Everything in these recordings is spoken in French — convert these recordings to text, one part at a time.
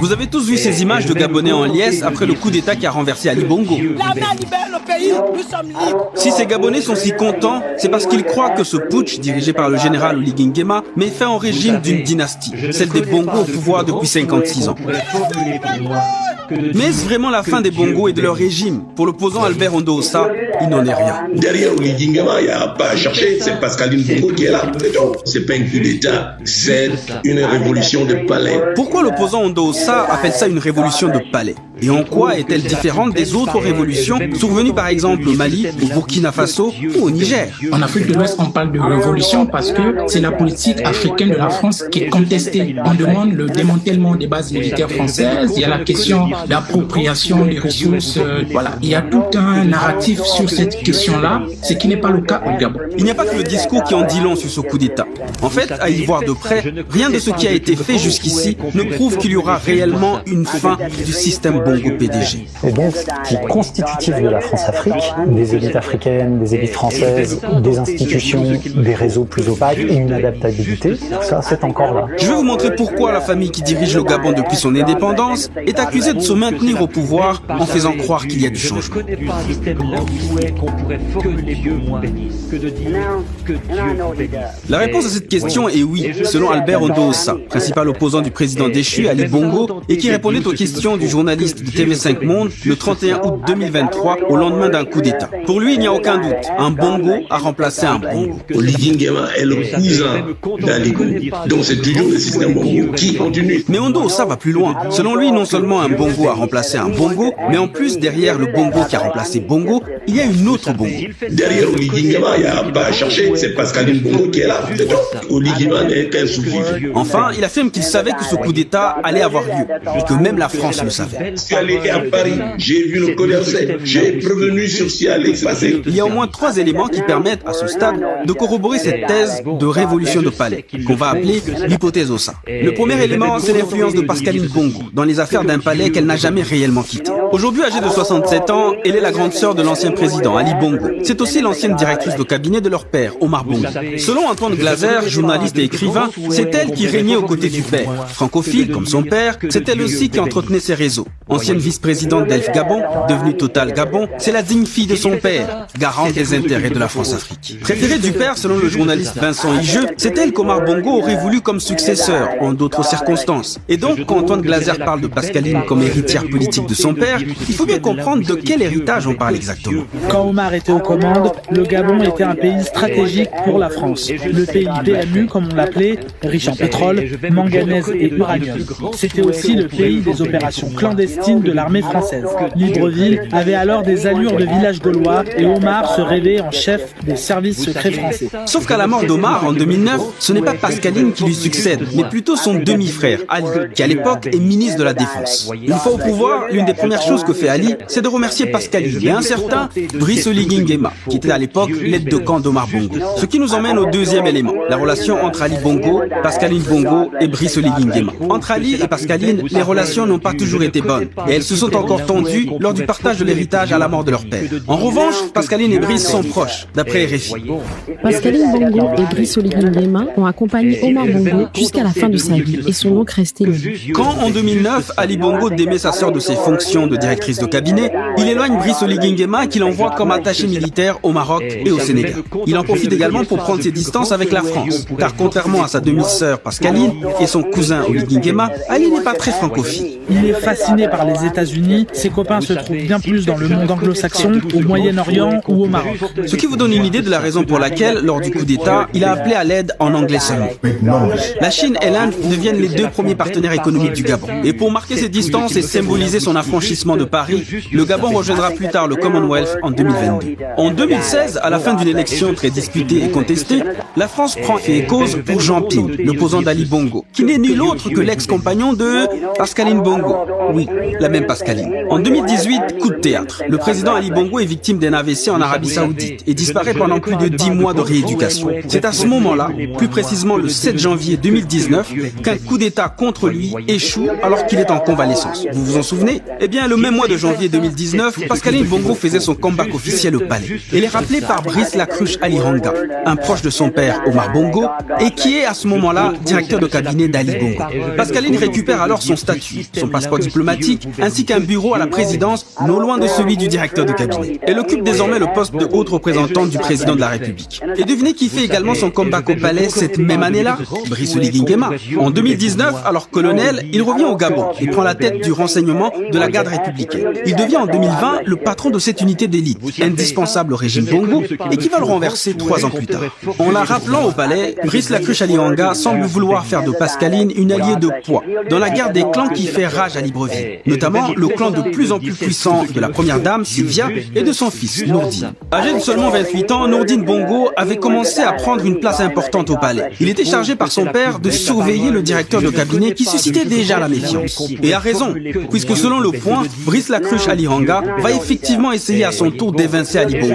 Vous avez tous vu ces images de Gabonais en liesse après le coup d'État qui a renversé Ali Bongo. L'armée a libéré le pays, nous sommes libres. Si ces Gabonais sont si contents, c'est parce qu'ils croient que ce putsch, dirigé par le général Oligui Nguema, met fin au régime d'une dynastie, celle des Bongo au pouvoir depuis 56 ans. Mais est-ce vraiment la fin des Bongo et de leur régime? Pour l'opposant Albert Ondo-Ossa, il n'en est rien. Derrière Oligui Nguema, il n'y a pas à chercher, c'est Pascaline Bongo qui est là. C'est pas un coup d'État, c'est une révolution de palais. Pourquoi l'opposant Ondo-Ossa appelle ça une révolution de palais? Et en quoi est-elle différente des autres révolutions survenues par exemple au Mali, au Burkina Faso ou au Niger? En Afrique de l'Ouest, on parle de révolution parce que c'est la politique africaine de la France qui est contestée. On demande le démantèlement des bases militaires françaises, il y a la question d'appropriation des ressources, voilà. Il y a tout un narratif sur cette question-là, ce qui n'est pas le cas au Gabon. Il n'y a pas que le discours qui en dit long sur ce coup d'État. En fait, à y voir de près, rien de ce qui a été fait jusqu'ici ne prouve qu'il y aura réellement une fin du système Bongo PDG. Et donc, ce qui est constitutif de la France-Afrique, des élites africaines, des élites françaises, des institutions, des réseaux plus opaques et une adaptabilité, ça c'est encore là. Je vais vous montrer pourquoi la famille qui dirige le Gabon depuis son indépendance est accusée de se maintenir au pouvoir en faisant croire qu'il y a du changement. La réponse à cette question est oui, selon Albert Ondo-Ossa, principal opposant du président déchu Ali Bongo, et qui répondait aux questions du journaliste de TV5 Monde le 31 août 2023 au lendemain d'un coup d'État. Pour lui, il n'y a aucun doute, un Bongo a remplacé un Bongo. Oligui Nguema est le cousin d'Ali Bongo, donc c'est toujours le système Bongo qui continue. Mais Ondo-Ossa va plus loin. Selon lui, non seulement un Bongo a remplacé un Bongo, mais en plus, derrière le Bongo qui a remplacé Bongo, il y a une autre Bongo. Derrière Oligui Nguema, il n'y a pas à chercher, c'est Pascaline Bongo qui est là. Oligui Nguema n'est qu'un sous-vivant. Enfin, il affirme qu'il savait que ce coup d'État allait avoir lieu, et que même la France le savait. Je suis allé à Paris, j'ai vu le Condorcet, j'ai prévenu sur ce qui allait se passer. Il y a au moins 3 éléments qui permettent, à ce stade, de corroborer cette thèse de révolution de palais, qu'on va appeler l'hypothèse Ossa. Le premier élément, c'est l'influence de Pascaline Bongo dans les affaires d'un palais qu'elle n'a jamais réellement quitté. Aujourd'hui âgée de 67 ans, elle est la grande sœur de l'ancien président, Ali Bongo. C'est aussi l'ancienne directrice de cabinet de leur père, Omar Bongo. Selon Antoine Glaser, journaliste et écrivain, c'est elle qui régnait aux côtés du père. Francophile, comme son père, c'est elle aussi qui entretenait ses réseaux. Ancienne vice-présidente d'Elf Gabon, devenue Total Gabon, c'est la digne fille de son père, garante des intérêts de la France-Afrique. Préférée du père, selon le journaliste Vincent Higeux, c'est elle qu'Omar Bongo aurait voulu comme successeur, en d'autres circonstances. Et donc, quand Antoine Glaser parle de Pascaline comme héritière politique de son père, il faut bien comprendre de quel héritage on parle exactement. Quand Omar était aux commandes, le Gabon était un pays stratégique pour la France. Le pays PMU, comme on l'appelait, riche en pétrole, manganèse et uranium. C'était aussi le pays des opérations clandestines de l'armée française. Libreville avait alors des allures de village gaulois et Omar se rêvait en chef des services secrets français. Sauf qu'à la mort d'Omar en 2009, ce n'est pas Pascaline qui lui succède, mais plutôt son demi-frère, Ali, qui à l'époque est ministre de la Défense. Une fois au pouvoir, l'une des premières choses que fait Ali, c'est de remercier Pascaline et un certain Brice Oligui Nguema, qui était à l'époque l'aide de camp d'Omar Bongo. Ce qui nous emmène au deuxième élément, la relation entre Ali Bongo, Pascaline Bongo et Brice Oligui Nguema. Entre Ali et Pascaline, les relations n'ont pas toujours été bonnes, et elles se sont encore tendues lors du partage de l'héritage à la mort de leur père. En revanche, Pascaline et Brice sont proches, d'après RFI. Pascaline Bongo et Brice Oligui Nguema ont accompagné Omar Bongo jusqu'à la fin de sa vie et sont donc restés unis. Quand, en 2009, Ali Bongo démet sa sœur de ses fonctions de directrice de cabinet, il éloigne Brice Oligui Nguema qu'il envoie comme attaché militaire au Maroc et au Sénégal. Il en profite également pour prendre ses distances avec la France, car contrairement à sa demi-sœur Pascaline et son cousin Oligui Nguema, Ali n'est pas très francophile. Il est fasciné par les États-Unis, ses copains se trouvent bien plus dans le monde anglo-saxon, au Moyen-Orient ou au Maroc. Ce qui vous donne une idée de la raison pour laquelle, lors du coup d'État, il a appelé à l'aide en anglais seulement. La Chine et l'Inde deviennent les 2 premiers partenaires économiques du Gabon. Et pour marquer ses distances et symboliser son affranchissement de Paris, le Gabon rejoindra plus tard le Commonwealth en 2022. En 2016, à la fin d'une élection très disputée et contestée, la France prend fait et cause pour Jean Ping, l'opposant d'Ali Bongo, qui n'est nul autre que l'ex-compagnon de Pascaline Bongo. Oui, la même Pascaline. En 2018, coup de théâtre. Le président Ali Bongo est victime d'un AVC en Arabie Saoudite et disparaît pendant plus de 10 mois de rééducation. C'est à ce moment-là, plus précisément le 7 janvier 2019, qu'un coup d'État contre lui échoue alors qu'il est en convalescence. Vous vous en souvenez? Eh bien, le le même mois de janvier 2019, Pascaline Bongo faisait son comeback officiel au palais. Elle est rappelée par Brice Lacruche Aliranga, un proche de son père Omar Bongo, et qui est à ce moment-là directeur de cabinet d'Ali Bongo. Pascaline récupère alors son statut, son passeport diplomatique, ainsi qu'un bureau à la présidence, non loin de celui du directeur de cabinet. Elle occupe désormais le poste de haute représentante du président de la République. Et devinez qui fait également son comeback au palais cette même année-là? Brice Oligui Nguema. En 2019, alors colonel, il revient au Gabon et prend la tête du renseignement de la garde républicaine. Il devient en 2020 le patron de cette unité d'élite, indispensable au régime Bongo et qui va le renverser 3 ans plus tard. En la rappelant au palais, Brice Lacruche Aliranga semble vouloir faire de Pascaline une alliée de poids dans la guerre des clans qui fait rage à Libreville, notamment le clan de plus en plus puissant de la première dame Sylvia et de son fils Nourdine. Âgé de seulement 28 ans, Nourdine Bongo avait commencé à prendre une place importante au palais. Il était chargé par son père de surveiller le directeur de cabinet qui suscitait déjà la méfiance. Et a raison, puisque selon Le Point, Brice Lacruche Aliranga va effectivement essayer à son tour d'évincer Ali Bongo.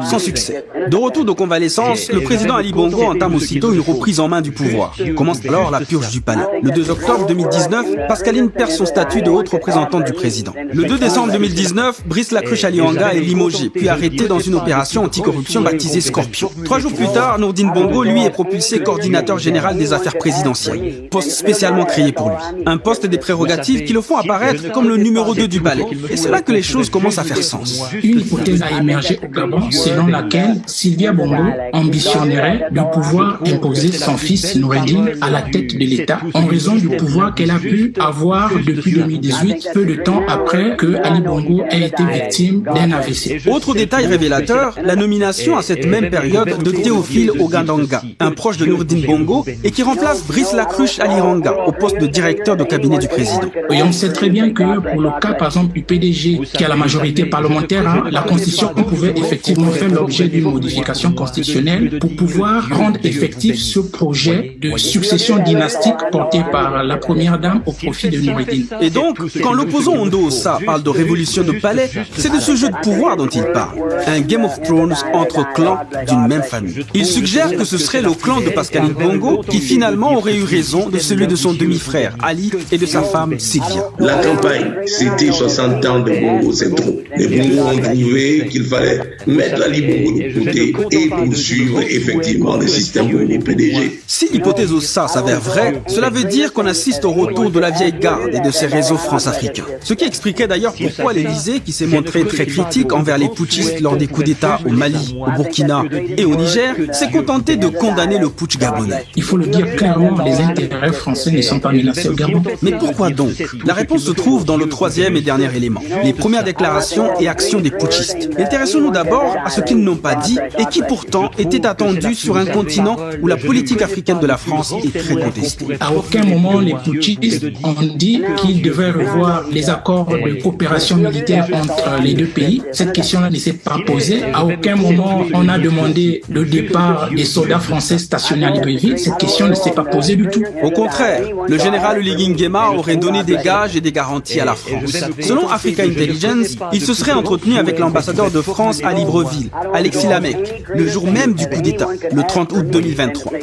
Sans succès. De retour de convalescence, le président Ali Bongo entame aussitôt une reprise en main du pouvoir. Commence alors la purge du palais. Le 2 octobre 2019, Pascaline perd son statut de haute représentante du président. Le 2 décembre 2019, Brice Lacruche Aliranga est limogé, puis arrêté dans une opération anticorruption baptisée Scorpion. 3 jours plus tard, Nourdine Bongo, lui, est propulsé coordinateur général des affaires présidentielles. Poste spécialement créé pour lui. Un poste des prérogatives qui le font apparaître comme le numéro 2 du palais. Et c'est là que les choses commencent à faire sens. Une hypothèse a émergé au Gabon selon laquelle Sylvia Bongo ambitionnerait de pouvoir imposer son fils Noureddine à la tête de l'État en raison du pouvoir qu'elle a pu avoir depuis 2018, peu de temps après que Ali Bongo ait été victime d'un AVC. Autre détail révélateur, la nomination à cette même période de Théophile Ogandanga, un proche de Nourdine Bongo et qui remplace Brice Lacruche Aliranga au poste de directeur de cabinet du président. Et on sait très bien que pour le cas par exemple du PDG qui a la majorité parlementaire, la Constitution pouvait effectivement faire l'objet d'une modification constitutionnelle pour pouvoir rendre effectif ce projet de succession dynastique porté par la première dame au profit de Noureddine. Et donc, quand l'opposant Ondo Ossa parle de révolution de palais, c'est de ce jeu de pouvoir dont il parle. Un Game of Thrones entre clans d'une même famille. Il suggère que ce serait le clan de Pascaline Bongo qui finalement aurait eu raison de celui de son demi-frère Ali et de sa femme Sylvia. La campagne, c'était 60 ans de Bongo, c'est trop. Les Bongo ont trouvé qu'il fallait mettre Ali Bongo de côté et poursuivre effectivement le système Bongo PDG. Si l'hypothèse Ossa s'avère vraie, cela veut dire qu'on assiste au retour de la vieille garde et de ses réseaux france-africains. Ce qui expliquait d'ailleurs pourquoi l'Élysée, qui s'est montré très critique envers les putschistes lors des coups d'État au Mali, au Burkina et au Niger, s'est contenté de condamner le putsch gabonais. Il faut le dire clairement, les intérêts français ne sont pas menacés au Gabon. Mais pourquoi donc? La réponse se trouve dans le 3e et dernier élément, les premières déclarations et actions des putschistes. Intéressons-nous d'abord à ce qu'ils n'ont pas dit et qui pourtant était attendu sur un continent où la politique africaine de la France est très contestée. À aucun moment les putschistes ont dit qu'ils devaient revoir les accords de coopération militaire entre les deux pays. Cette question-là ne s'est pas posée. À aucun moment on a demandé le départ des soldats français stationnés à Libreville. Cette question ne s'est pas posée du tout. Au contraire, le général Oligui Nguema aurait donné des gages et des garanties à la France. Selon Africa Intelligence, il se serait entretenu avec l'ambassadeur de France à Libreville, Alexis Lamec, le jour même du coup d'État, le 30 août 2023.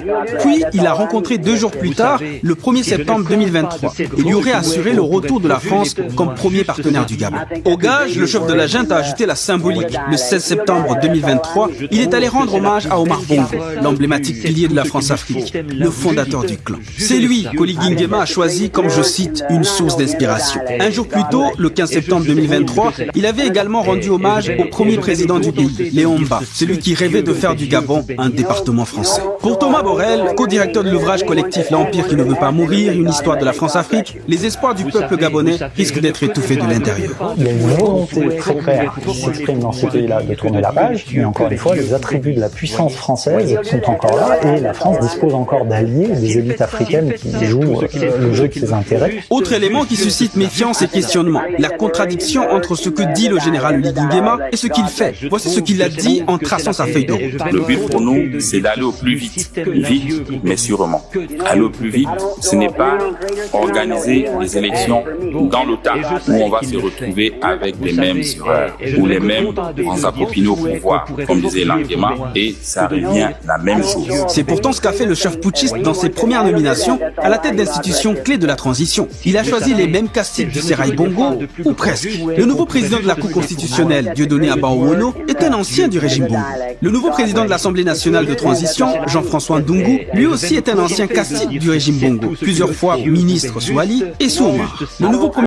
Puis, il a rencontré 2 jours plus tard, le 1er septembre 2023, et lui aurait assuré le retour de la France comme premier partenaire du Gabon. Au gage, le chef de la junte a ajouté la symbolique. Le 16 septembre 2023, il est allé rendre hommage à Omar Bongo, l'emblématique pilier de la France-Afrique, le fondateur du clan. C'est lui qu'Oligui Nguema a choisi comme, je cite, une source d'inspiration. Un jour plus tôt, le 15 septembre 2023, il avait également rendu hommage au premier président du pays, Léon Mba, celui qui rêvait de faire du Gabon un département français. Pour Thomas Borrell, co-directeur de l'ouvrage collectif L'Empire qui ne veut pas mourir, une histoire de la France-Afrique, les espoirs du peuple gabonais risquent d'être étouffés de l'intérieur. Il y a une volonté très claire qui s'exprime dans ces pays-là de tourner la page, mais encore une fois, les attributs de la puissance française sont encore là et la France dispose encore d'alliés, des élites africaines qui jouent le jeu de ses intérêts. Autre élément qui suscite méfiance et questionnement, la contradiction entre ce que dit le général Oligui Nguema et ce qu'il fait. Voici ce qu'il a dit en traçant sa feuille de route. Le but pour nous, c'est d'aller au plus vite, mais sûrement. Aller au plus vite, ce n'est pas organiser les élections dans le tas où on va se retrouver avec les mêmes erreurs ou les mêmes en s'appropriant au pouvoir, comme disait Nguema, et ça revient la même chose. C'est pourtant ce qu'a fait le chef putschiste dans ses premières nominations à la tête d'institutions clés de la transition. Il a choisi les mêmes caciques du Sérail Bongo ou presque. Le nouveau président de la Cour constitutionnelle, Dieudonné Abaowono, est un ancien du régime Bongo. Le nouveau président de l'Assemblée nationale de transition, Jean-François Ndungu, lui aussi est un ancien cacique du régime Bongo, plusieurs fois ministre sous Ali et sous Omar. Le nouveau